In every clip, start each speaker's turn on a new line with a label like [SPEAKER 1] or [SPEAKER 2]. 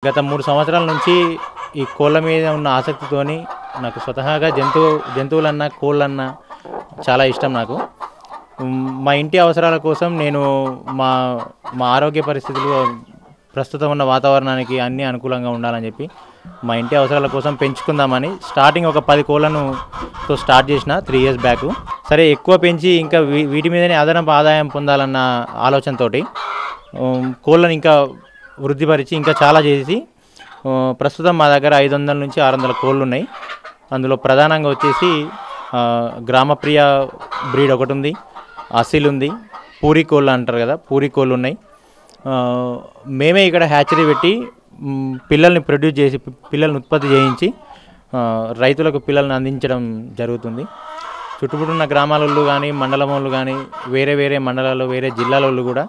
[SPEAKER 1] గత 3 సంవత్సరాల నుంచి ఈ కోళ్ళ మీద ఉన్న ఆసక్తితోని నాకు స్వతహాగా జంతువులన్నా కోళ్ళన్నా చాలా ఇష్టం నాకు. మా ఇంటి అవసరాల కోసం నేను మా మా ఆరోగ్య పరిస్థితులు ప్రస్తుతం ఉన్న వాతావరణానికి అన్నీ అనుకూలంగా ఉండాలని చెప్పి మా ఇంటి అవసరాల కోసం పెంచుకుందామని స్టార్టింగ్ ఒక 10 కోళ్ళతో స్టార్ట్ చేసిన 3 ఇయర్స్ బ్యాక్. సరే ఎక్కువ పెంచి ఇంకా వీటి మీదనే అదనపు ఆదాయం పొందాలన్న ఆలోచనతోటి కోళ్ళని ఇంకా వృద్ధిపరిచి ఇంకా చాలా చేసి ప్రస్తుతం మా దగ్గర 500 నుంచి 600 కోళ్ళు ఉన్నాయి. అందులో ప్రధానంగా వచ్చేసి గ్రామప్రియ బ్రీడ్ ఒకటి ఉంది, అసిల్ ఉంది, పూరి కోళ్ళు అంటారు కదా, పూరి కోళ్ళు ఉన్నాయి. మేమే ఇక్కడ హ్యాచరీ పెట్టి పిల్లల్ని ప్రొడ్యూస్ చేసి పిల్లల్ని ఉత్పత్తి చేయించి రైతులకు పిల్లల్ని అందించడం జరుగుతుంది. చుట్టుపక్కల గ్రామాలలో కానీ మండలం వాళ్ళు కానీ వేరే వేరే మండలాల్లో వేరే జిల్లాల వాళ్ళు కూడా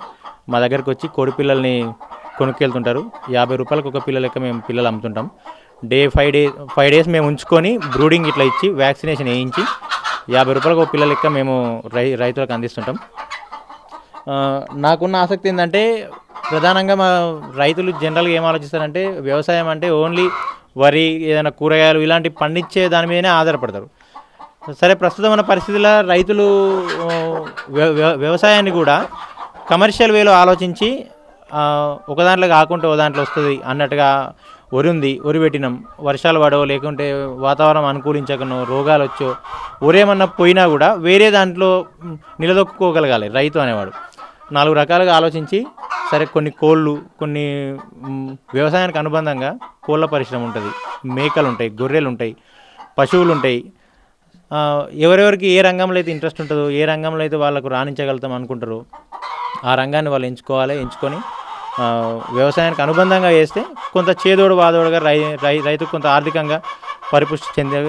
[SPEAKER 1] మా దగ్గరకు వచ్చి కోడి పిల్లల్ని కొనుక్కెళ్తుంటారు. 50 రూపాయలకు ఒక పిల్ల లెక్క మేము పిల్లలు అమ్ముతుంటాం. 5 డేస్ మేము ఉంచుకొని బ్రూడింగ్ ఇట్లా ఇచ్చి వ్యాక్సినేషన్ వేయించి 50 రూపాయలకు ఒక పిల్ల లెక్క మేము రైతులకు అందిస్తుంటాం. నాకున్న ఆసక్తి ఏంటంటే ప్రధానంగా మా రైతులు జనరల్గా ఏం ఆలోచిస్తారంటే వ్యవసాయం అంటే ఓన్లీ వరి ఏదైనా కూరగాయలు ఇలాంటి పండించే దాని మీదనే ఆధారపడతారు. సరే ప్రస్తుతం ఉన్న పరిస్థితుల్లో రైతులు వ్యవసాయాన్ని కూడా కమర్షియల్ వేలో ఆలోచించి ఒక దాంట్లో కాకుండా ఒక దాంట్లో వస్తుంది అన్నట్టుగా వరి పెట్టినాం, వర్షాలు పడో లేకుంటే వాతావరణం అనుకూలించకనో రోగాలు వచ్చో ఒరేమన్నా పోయినా కూడా వేరే దాంట్లో నిలదొక్కుకోగలగాలి రైతు అనేవాడు. 4 రకాలుగా ఆలోచించి సరే కొన్ని కోళ్ళు, కొన్ని వ్యవసాయానికి అనుబంధంగా కోళ్ళ పరిశ్రమ ఉంటుంది, మేకలు ఉంటాయి, గొర్రెలు ఉంటాయి, పశువులు ఉంటాయి. ఎవరెవరికి ఏ రంగంలో అయితే ఇంట్రెస్ట్ ఉంటుందో, ఏ రంగంలో అయితే వాళ్ళకు రాణించగలుగుతాం అనుకుంటారో ఆ రంగాన్ని వాళ్ళు ఎంచుకొని వ్యవసాయానికి అనుబంధంగా వేస్తే కొంత చేదోడు వాదోడుగా రైతుకు కొంత ఆర్థికంగా పరిపుష్టి చెందే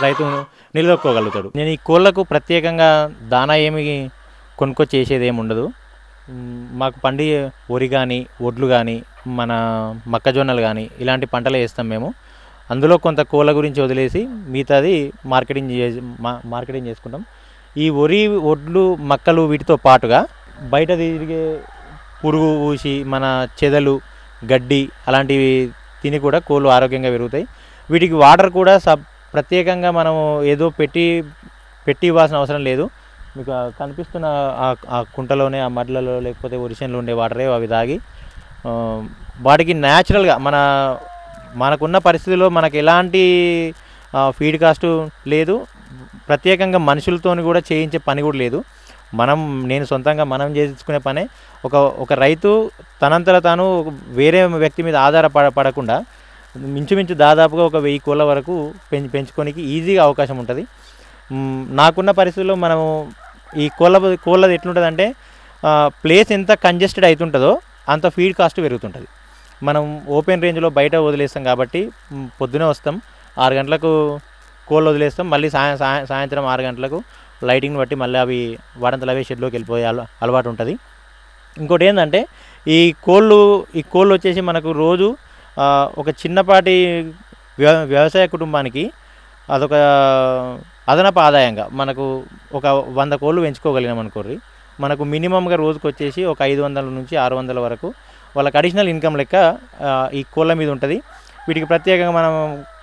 [SPEAKER 1] రైతు నిలదొక్కోగలుగుతాడు. నేను ఈ కోళ్ళకు ప్రత్యేకంగా దానా ఏమి కొనుక్కొచ్చి చేసేది ఏమి ఉండదు. మాకు పండి వరి కానీ ఒడ్లు కానీ మన మొక్కజొన్నలు కానీ ఇలాంటి పంటలు వేస్తాం మేము. అందులో కొంత కోళ్ళ గురించి వదిలేసి మిగతాది మార్కెటింగ్ చేసుకుంటాం. ఈ వరి ఒడ్లు మక్కలు వీటితో పాటుగా బయట తిరిగే పురుగు ఊసి మన చెదలు గడ్డి అలాంటివి తిని కూడా కోళ్ళు ఆరోగ్యంగా పెరుగుతాయి. వీటికి వాటర్ కూడా ప్రత్యేకంగా మనము ఏదో పెట్టి ఇవ్వాల్సిన అవసరం లేదు. మీకు కనిపిస్తున్న ఆ కుంటలోనే ఆ మడ్లలో లేకపోతే ఒరిషన్లో ఉండే వాటరే అవి తాగి వాటికి న్యాచురల్గా మనకున్న పరిస్థితుల్లో మనకు ఎలాంటి ఫీడ్ కాస్ట్ లేదు, ప్రత్యేకంగా మనుషులతో కూడా చేయించే పని కూడా లేదు. నేను సొంతంగా మనం చేసుకునే పనే. ఒక రైతు తనంతట తాను వేరే వ్యక్తి మీద ఆధారపడకుండా మించుమించు దాదాపుగా ఒక 1000 కోళ్ళ వరకు పెంచుకోనికి ఈజీగా అవకాశం ఉంటుంది. నాకున్న పరిస్థితుల్లో మనము ఈ కోళ్ళది ఎట్లుంటుందంటే ప్లేస్ ఎంత కంజెస్టెడ్ అవుతుంటుందో అంత ఫీడ్ కాస్ట్ పెరుగుతుంటుంది. మనం ఓపెన్ రేంజ్లో బయట వదిలేస్తాం కాబట్టి పొద్దునే వస్తాం 6 గంటలకు కోళ్ళు వదిలేస్తాం, మళ్ళీ సాయంత్రం 6 గంటలకు లైటింగ్ని బట్టి మళ్ళీ అవి వాడంతలు అవే షెడ్లోకి వెళ్ళిపోయే అలవాటు ఉంటుంది. ఇంకోటి ఏంటంటే ఈ కోళ్ళు వచ్చేసి మనకు రోజు ఒక చిన్నపాటి వ్యవసాయ కుటుంబానికి అదొక అదనపు ఆదాయంగా మనకు ఒక 100 కోళ్ళు పెంచుకోగలిగినాం అనుకోర్రి, మనకు మినిమంగా రోజుకు వచ్చేసి ఒక 500 నుంచి 600 వరకు వాళ్ళకి అడిషనల్ ఇన్కమ్ లెక్క ఈ కోళ్ళ మీద ఉంటుంది. వీటికి ప్రత్యేకంగా మనం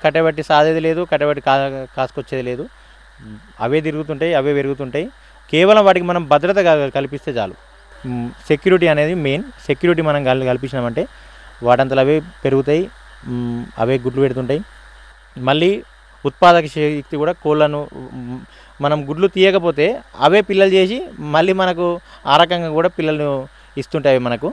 [SPEAKER 1] కట్టబెట్టి సాదేది లేదు, కట్టబెట్టి కాసుకొచ్చేది లేదు. అవే తిరుగుతుంటాయి, అవే పెరుగుతుంటాయి. కేవలం వాటికి మనం భద్రత కల్పిస్తే చాలు. సెక్యూరిటీ అనేది మెయిన్. సెక్యూరిటీ మనం కల్పించినామంటే వాటంతలు అవే పెరుగుతాయి, అవే గుడ్లు పెడుతుంటాయి. మళ్ళీ ఉత్పాదక శక్తి కూడా కోళ్ళను మనం గుడ్లు తీయకపోతే అవే పిల్లలు చేసి మళ్ళీ మనకు ఆ రకంగా కూడా పిల్లలను ఇస్తుంటాయి మనకు.